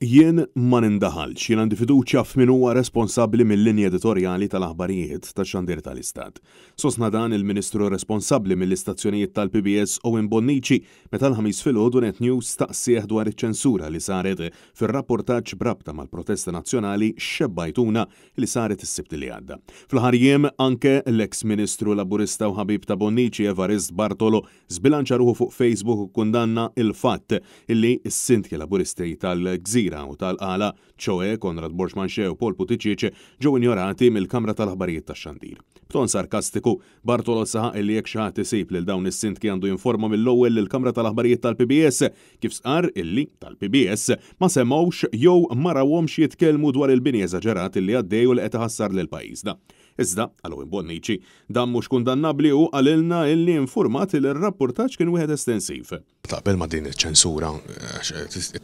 Jien ma nindaħalx, jien għandi fiduċja f'min huwa responsabbli mill-linja editorjali tal-aħbarijiet tax-Xandir tal-Istat. Sostna dan il-Ministru responsabbli mill-istazzjonijiet tal-PBS Owen Bonnici meta l-ħamis filgħodu Net News staqsih dwar iċ-ċensura li saret fir-rapportaġġ brabta mal-protesta nazzjonali xebbajtuna li saret is-Sibt li għadda. Fl-aħħar jiem anke l-eks Ministru Laburista u ħabib ta' Bonnici Evarist Bartolo żbilanċa ruħu fuq Facebook u kundanna il-fatt illi s-sindki Laburisti tal-Gżira u tal-qala ċoe Konrad Borxmanxe u Paul Buttigieg ġew injorati mill-Kamra tal-Aħbarijiet tax-Xandir. B'ton sarkastiku, Bartolo saħaq li jekk xi ħadd isib lil dawn is-sindki għandu jinforma mill-ewwel lill-Kamra tal-Aħbarijiet tal-PBS kif sqar illi tal-PBS ma semmgħux jew ma rawhomx jitkellmu dwar il-bini eżaġerat illi għaddej u li qed iħassar lill-pajjiżna. Iżda, għal Owen Bonnici, dan mhux kundannabbli u għalilna illi infurmat li r-rapportaġġ kien wieħed estensiv. Taqbel ma' din iċ-ċensura,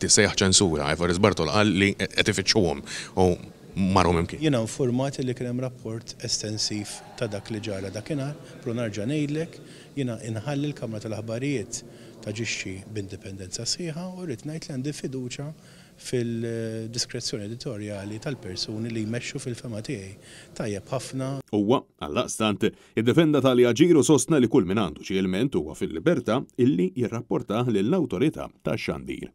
tissejjaħ ċensura, Evarist Bartolo qal li qed ifittxuhom u marhom imkien. Jiena infurmat li kien hemm rapport estensiv ta' dak li ġara dakinhar, pro narġa' ngħidlek, jiena inħalli l-Kamra tal-Aħbarijiet taġixxi b'indipendenza sħiħa u rrid ngħid li għandi fiduċja fil-diskrezzjoni editorjali tal-persuni li jmexxu fil-fema tiegħi. Tajjeb ħafna. Huwa għall-daqstant iddefenda tali aġir u sostna li kull min għandu xi ilment huwa fil-libertà illi jirrapportah lill-awtorità tax-Xandir.